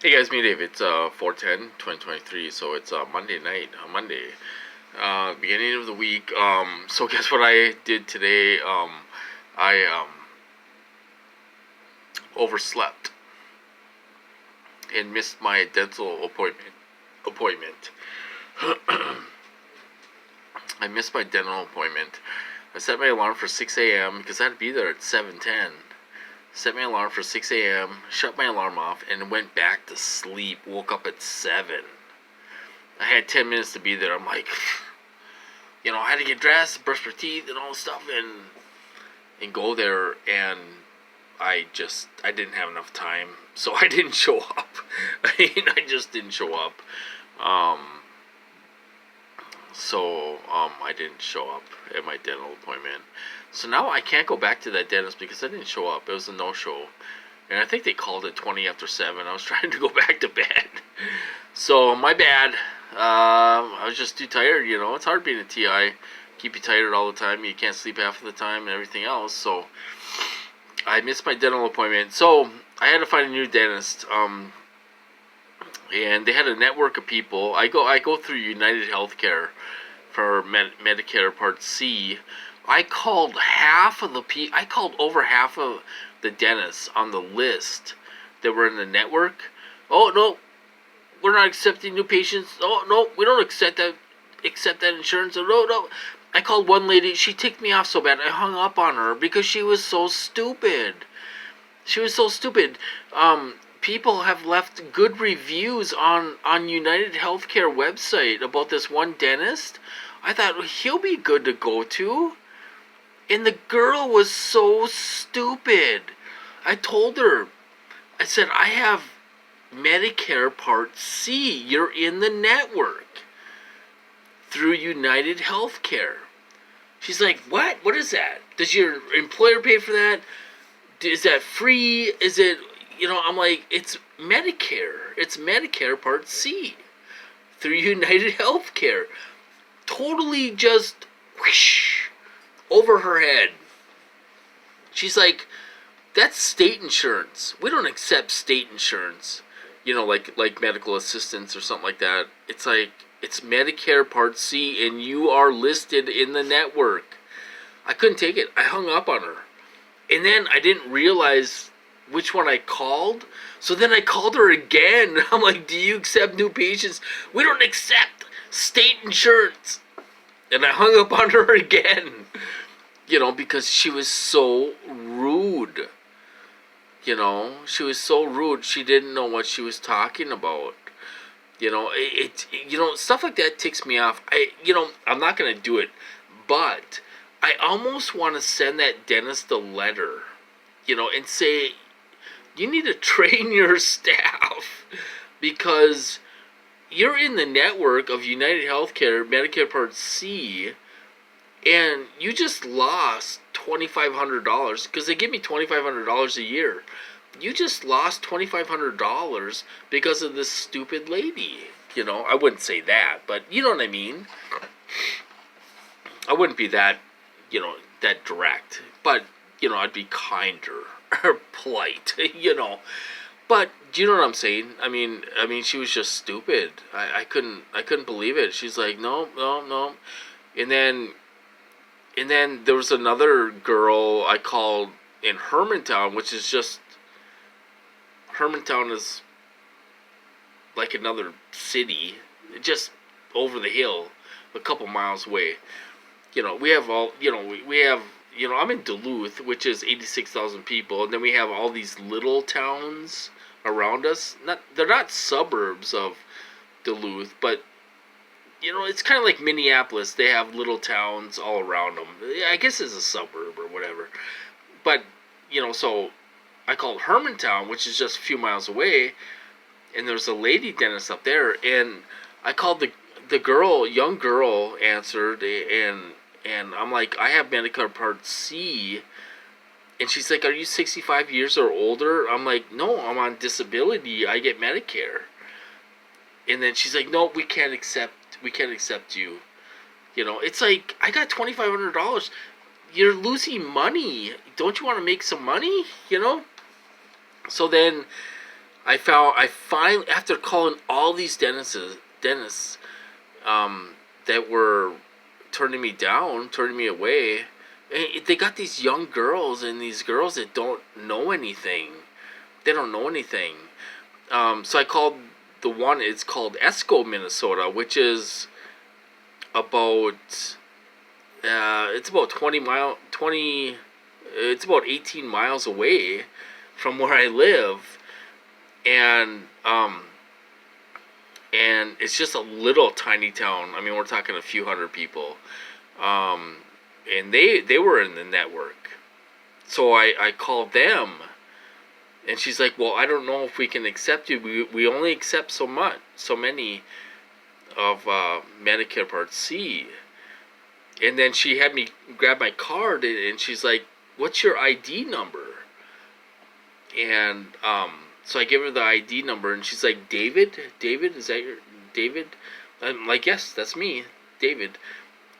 Hey guys, me Dave. It's 4/10/2023, so it's Monday night, Monday, beginning of the week. So guess what I did today? I overslept and missed my dental appointment. I missed my dental appointment. I set my alarm for 6 a.m. because I had to be there at 7:10. Set my alarm for 6 a.m., shut my alarm off, and went back to sleep. Woke up at 7. I had 10 minutes to be there. I'm like, I had to get dressed, brush my teeth, and all this stuff, and go there. And I didn't have enough time, so I didn't show up. I just didn't show up. Um, I didn't show up at my dental appointment. So now I can't go back to that dentist because I didn't show up. It was a no-show. And I think they called it 20 after 7. I was trying to go back to bed. So, my bad. I was just too tired, It's hard being a TI. Keep you tired all the time. You can't sleep half of the time and everything else. So, I missed my dental appointment. So, I had to find a new dentist. And they had a network of people. I go through United Healthcare for Medicare Part C. I called I called over half of the dentists on the list that were in the network. Oh no, we're not accepting new patients. Oh no, we don't accept that insurance. Oh, no. I called one lady. She ticked me off so bad. I hung up on her because she was so stupid. She was so stupid. People have left good reviews on United Healthcare website about this one dentist. I thought he'll be good to go to. And the girl was so stupid. I told her, I said, I have Medicare Part C. You're in the network through United Healthcare. She's like, what? What is that? Does your employer pay for that? Is that free? Is it, I'm like, it's Medicare. It's Medicare Part C through United Healthcare. Totally just whoosh, over her head. She's like, that's state insurance. We don't accept state insurance. Like medical assistance or something like that. It's like, it's Medicare Part C and you are listed in the network. I couldn't take it. I hung up on her. And then I didn't realize which one I called. So then I called her again. I'm like, do you accept new patients? We don't accept state insurance. And I hung up on her again. Because she was so rude. She was so rude. She didn't know what she was talking about. Stuff like that ticks me off. I'm not going to do it. But I almost want to send that dentist a letter, and say, you need to train your staff because you're in the network of United Healthcare, Medicare Part C, and you just lost $2,500 because they give me $2,500 a year. You just lost $2,500 because of this stupid lady. I wouldn't say that, but you know what I mean. I wouldn't be that, that direct, but I'd be kinder or polite, But do you know what I'm saying? I mean, she was just stupid. I couldn't believe it. She's like, no, no, no, and then there was another girl I called in Hermantown, which is just Hermantown is like another city, just over the hill, a couple miles away. We have all, we have, I'm in Duluth, which is 86,000 people, and then we have all these little towns around us. They're not suburbs of Duluth, but it's kind of like Minneapolis. They have little towns all around them. I guess it's a suburb or whatever. But, so I called Hermantown, which is just a few miles away, and there's a lady dentist up there, and I called the girl, young girl answered, and I'm like, I have Medicare Part C. And she's like, are you 65 years or older? I'm like, no, I'm on disability. I get Medicare. And then she's like, no, we can't accept you. It's like, I got $2,500. You're losing money. Don't you want to make some money? So then I finally, after calling all these dentists, that were turning me down, turning me away. And they got these young girls and these girls that don't know anything. They don't know anything. So I called the one. It's called Esco, Minnesota, which is about it's about 20. It's about 18 miles away from where I live, and and it's just a little tiny town. I mean, we're talking a few hundred people, um, and they were in the network. So I called them, and she's like, "Well, I don't know if we can accept you. We only accept so many of Medicare Part C." And then she had me grab my card, and she's like, "What's your ID number?" And so I give her the ID number, and she's like, "David, David, is that your David?" I'm like, "Yes, that's me, David."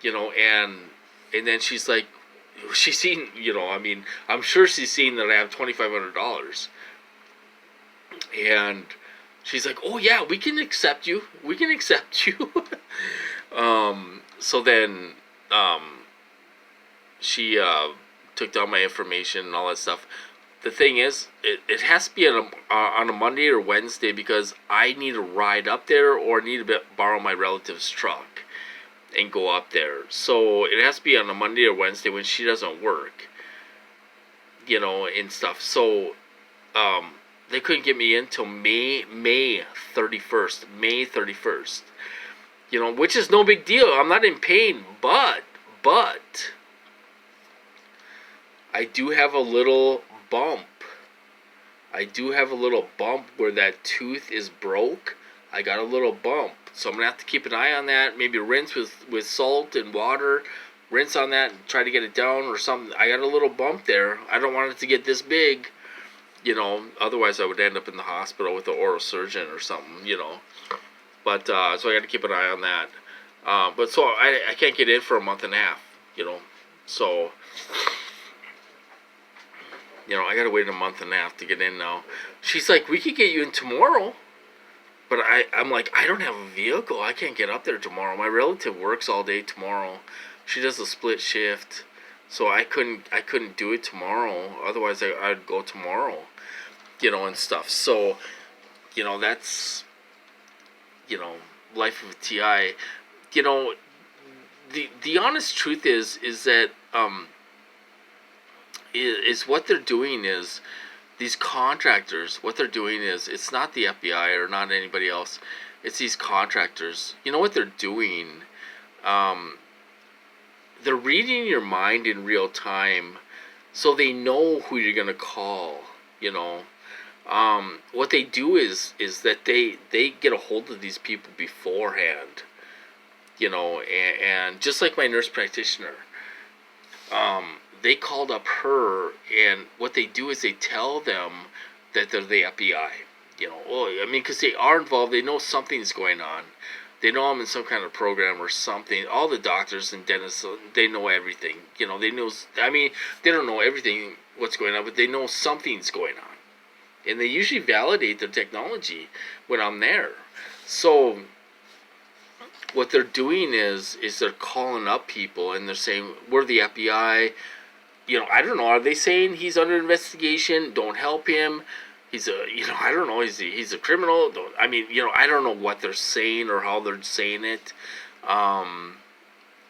And then she's like, she's seen, I mean, I'm sure she's seen that I have $2,500, and she's like, "Oh yeah, we can accept you. We can accept you." So then she took down my information and all that stuff. The thing is, it has to be on a Monday or Wednesday because I need to ride up there or need to borrow my relative's truck and go up there. So it has to be on a Monday or Wednesday when she doesn't work, and stuff. So they couldn't get me in till May 31st. May 31st. Which is no big deal. I'm not in pain, but I do have a little bump. I do have a little bump where that tooth is broke. I got a little bump. So I'm going to have to keep an eye on that. Maybe rinse with salt and water. Rinse on that and try to get it down or something. I got a little bump there. I don't want it to get this big. Otherwise I would end up in the hospital with an oral surgeon or something, But, so I got to keep an eye on that. But so I can't get in for a month and a half, So... I gotta wait a month and a half to get in now. She's like, "We could get you in tomorrow." But I'm like, I don't have a vehicle. I can't get up there tomorrow. My relative works all day tomorrow. She does a split shift. So I couldn't do it tomorrow. Otherwise I'd go tomorrow. And stuff. So, that's, life of a TI. The honest truth is that, is what they're doing is these contractors, what they're doing is it's not the FBI or not anybody else, it's these contractors. You know what they're doing? They're reading your mind in real time so they know who you're gonna call. What they do is that they get a hold of these people beforehand, and just like my nurse practitioner, they called up her, and what they do is they tell them that they're the FBI. Because they are involved, they know something's going on. They know I'm in some kind of program or something. All the doctors and dentists, they know everything. They know. They don't know everything what's going on, but they know something's going on, and they usually validate their technology when I'm there. So what they're doing is they're calling up people and they're saying, "We're the FBI." I don't know. Are they saying he's under investigation? Don't help him. He's I don't know. He's a criminal. I don't know what they're saying or how they're saying it.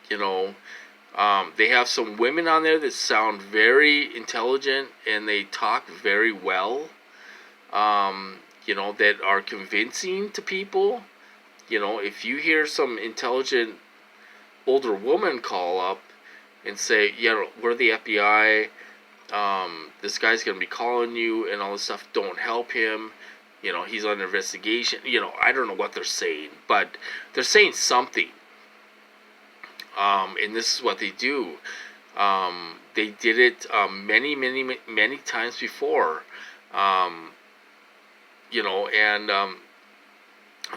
They have some women on there that sound very intelligent and they talk very well. That are convincing to people. If you hear some intelligent older woman call up and say, "Yeah, we're the FBI, this guy's going to be calling you and all this stuff, don't help him, he's under investigation." I don't know what they're saying, but they're saying something. And this is what they do. They did it many, many, many times before. And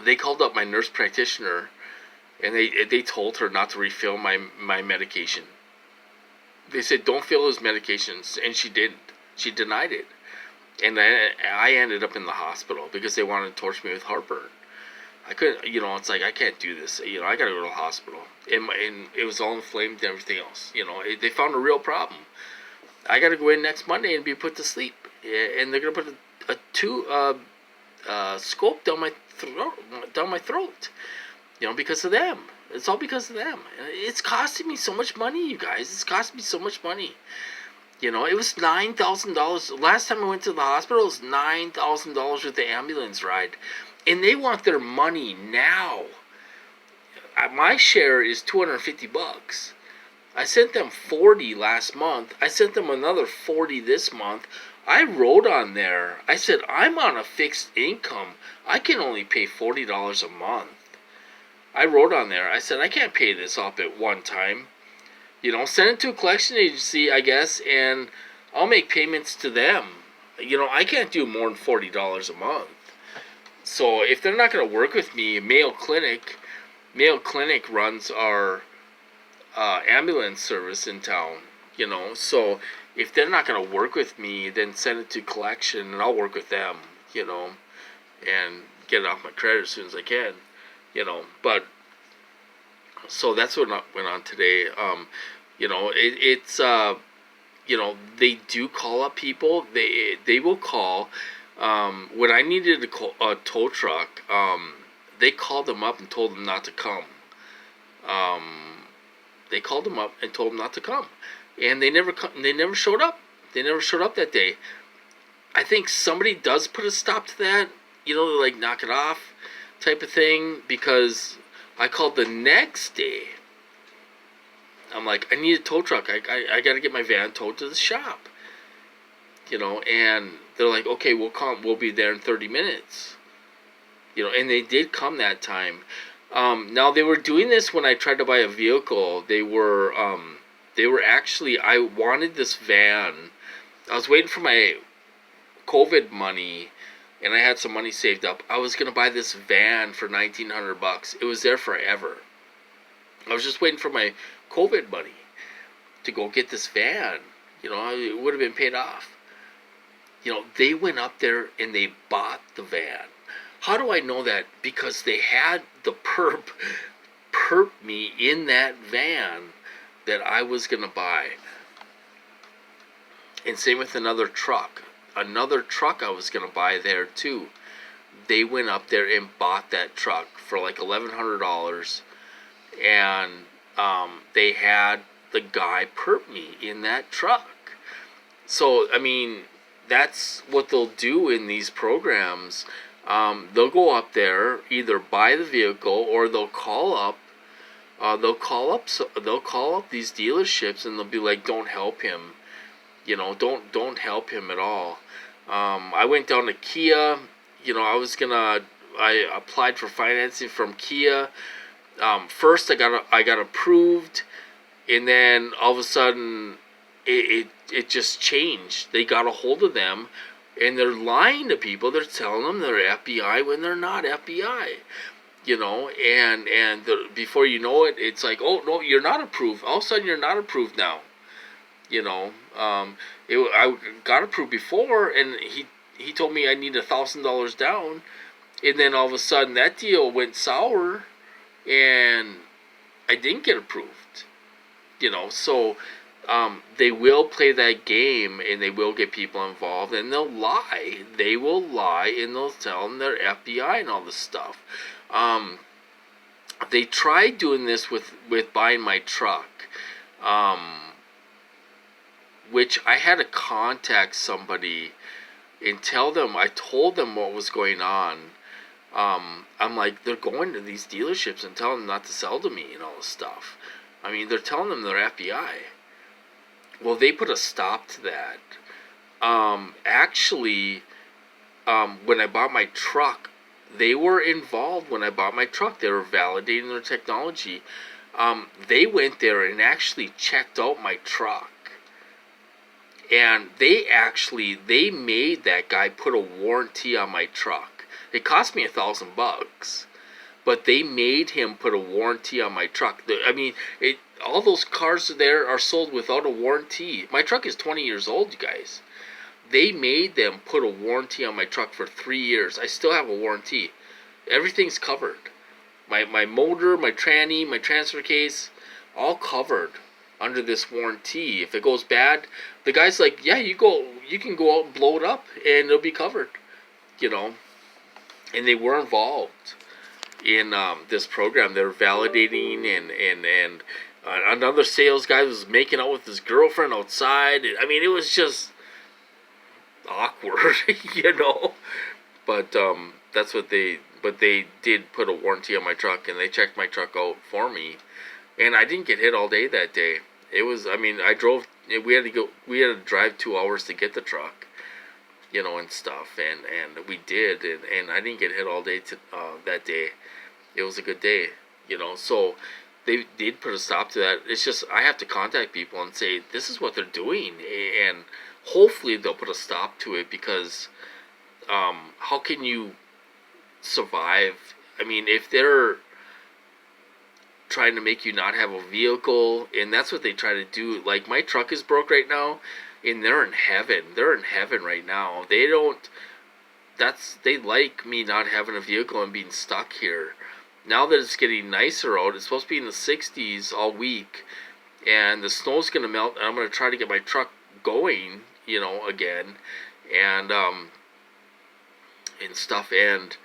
they called up my nurse practitioner, and they told her not to refill my medication. They said, "Don't fill his medications," and she didn't. She denied it. and I ended up in the hospital because they wanted to torture me with heartburn. I couldn't, it's like I can't do this. I got to go to the hospital, and it was all inflamed and everything else. They found a real problem. I got to go in next Monday and be put to sleep, and they're gonna put a scope down my throat. Because of them. It's all because of them. It's costing me so much money, you guys. It's costing me so much money. It was $9,000. Last time I went to the hospital, it was $9,000 with the ambulance ride. And they want their money now. My share is $250. I sent them $40 last month. I sent them another $40 this month. I wrote on there. I said, I'm on a fixed income. I can only pay $40 a month. I wrote on there. I said, I can't pay this off at one time. Send it to a collection agency, I guess, and I'll make payments to them. I can't do more than $40 a month. So if they're not going to work with me, Mayo Clinic runs our ambulance service in town. So if they're not going to work with me, then send it to collection, and I'll work with them. And get it off my credit as soon as I can. But so that's what went on today. It's they do call up people. They will call. When I needed a tow truck, they called them up and told them not to come. They called them up and told them not to come, and they never showed up. They never showed up that day. I think somebody does put a stop to that. Like knock it off type of thing, because I called the next day. I'm like, I need a tow truck. I got to get my van towed to the shop. And they're like, okay, we'll come. We'll be there in 30 minutes. And they did come that time. Now they were doing this when I tried to buy a vehicle. They were actually, I wanted this van. I was waiting for my COVID money, and I had some money saved up. I was gonna buy this van for $1,900. It was there forever. I was just waiting for my COVID money to go get this van. It would have been paid off. They went up there and they bought the van. How do I know that? Because they had the perp me in that van that I was gonna buy. And same with another truck. Another truck I was going to buy there too. They went up there and bought that truck for like $1,100, and they had the guy perp me in that truck. So I mean, that's what they'll do in these programs. They'll go up there, either buy the vehicle, or they'll call up. They'll call up these dealerships, and they'll be like, "Don't help him." Don't help him at all. I went down to Kia. I applied for financing from Kia. First I got approved, and then all of a sudden it just changed. They got a hold of them, and they're lying to people. They're telling them they're FBI when they're not FBI. And before you know it, it's like, oh no, you're not approved. All of a sudden you're not approved now. I got approved before, and he told me I need $1,000 down, and then all of a sudden that deal went sour, and I didn't get approved. So they will play that game, and they will get people involved, and they'll lie. They will lie, and they'll tell them they're FBI and all this stuff. They tried doing this with buying my truck. Which I had to contact somebody and tell them, I told them what was going on. I'm like, they're going to these dealerships and telling them not to sell to me and all this stuff. I mean, they're telling them they're FBI. Well, they put a stop to that. Actually, when I bought my truck, they were involved when I bought my truck. They were validating their technology. They went there and actually checked out my truck. And they made that guy put a warranty on my truck. It cost me $1,000, but they made him put a warranty on my truck. I mean, all those cars there are sold without a warranty. My truck is 20 years old, you guys. They made them put a warranty on my truck for 3 years. I still have a warranty. Everything's covered. My motor, my tranny, my transfer case, all covered under this warranty. If it goes bad, the guy's like, yeah, you can go out and blow it up, and it'll be covered. You know, and they were involved in this program. They were validating, and another sales guy was making out with his girlfriend outside. I mean, it was just awkward, you know. But that's what they. But they did put a warranty on my truck, and they checked my truck out for me, and I didn't get hit all day that day. It was. I mean, I drove. We had to go. We had to drive 2 hours to get the truck, you know, and stuff, and we did, and I didn't get hit all day that day. It was a good day, you know. So they did put a stop to that. It's just I have to contact people and say this is what they're doing, and hopefully they'll put a stop to it, because how can you survive? I mean, if they're trying to make you not have a vehicle, and that's what they try to do. Like, my truck is broke right now, and they're in heaven. They're in heaven right now. They like me not having a vehicle and being stuck here. Now that it's getting nicer out, it's supposed to be in the 60s all week, and the snow's going to melt, and I'm going to try to get my truck going, you know, again, and stuff, and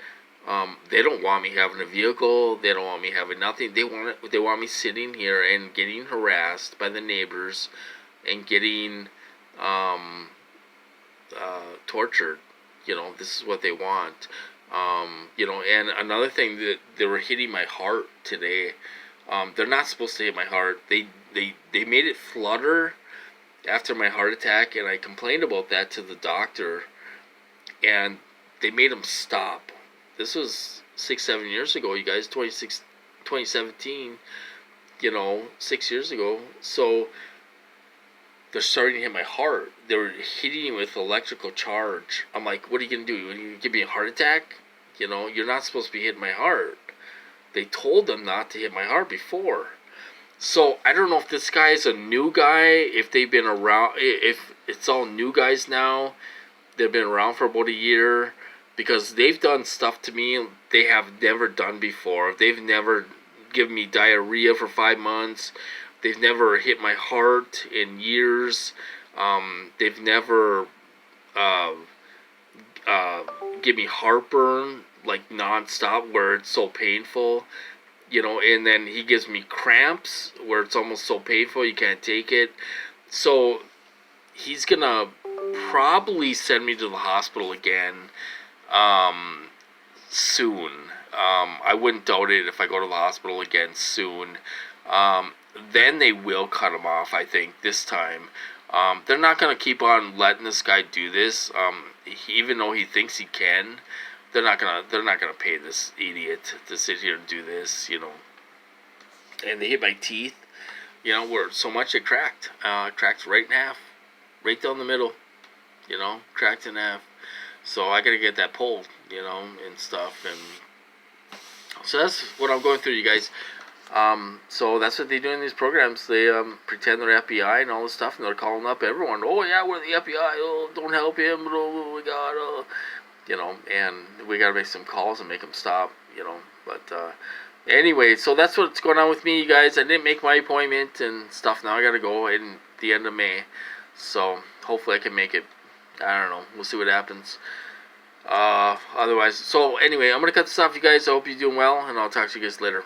they don't want me having a vehicle. They don't want me having nothing. They want me sitting here and getting harassed by the neighbors and getting tortured. You know, this is what they want. You know, and another thing, that they were hitting my heart today. They're not supposed to hit my heart. They made it flutter after my heart attack, and I complained about that to the doctor, and they made him stop. This was 6-7 years ago, you guys. 2017, you know, 6 years ago. So they're starting to hit my heart. They were hitting me with electrical charge. I'm like, what are you going to do? Are you going to give me a heart attack? You know, you're not supposed to be hitting my heart. They told them not to hit my heart before. So I don't know if this guy is a new guy, if they've been around, if it's all new guys now. They've been around for about a year, because they've done stuff to me they have never done before. They've never given me diarrhea for 5 months. They've never hit my heart in years. They've never give me heartburn, like, nonstop, where it's so painful. You know, and then he gives me cramps where it's almost so painful you can't take it. So he's gonna probably send me to the hospital again soon. I wouldn't doubt it if I go to the hospital again soon. Then they will cut him off, I think, this time. They're not going to keep on letting this guy do this. Even though he thinks he can, they're not gonna pay this idiot to sit here and do this, you know. And they hit my teeth, you know, where so much it cracked. Cracked right in half, right down the middle, you know, cracked in half. So I gotta get that pulled, you know, and stuff. And so that's what I'm going through, you guys. So that's what they do in these programs. They pretend they're FBI and all this stuff, and they're calling up everyone. Oh yeah, we're the FBI. Oh, don't help him. Oh my God. Oh. You know, and we gotta make some calls and make them stop. You know, but anyway, so that's what's going on with me, you guys. I didn't make my appointment and stuff. Now I gotta go in the end of May. So hopefully I can make it. I don't know. We'll see what happens. Otherwise, so anyway, I'm gonna cut this off, you guys. I hope you're doing well, and I'll talk to you guys later.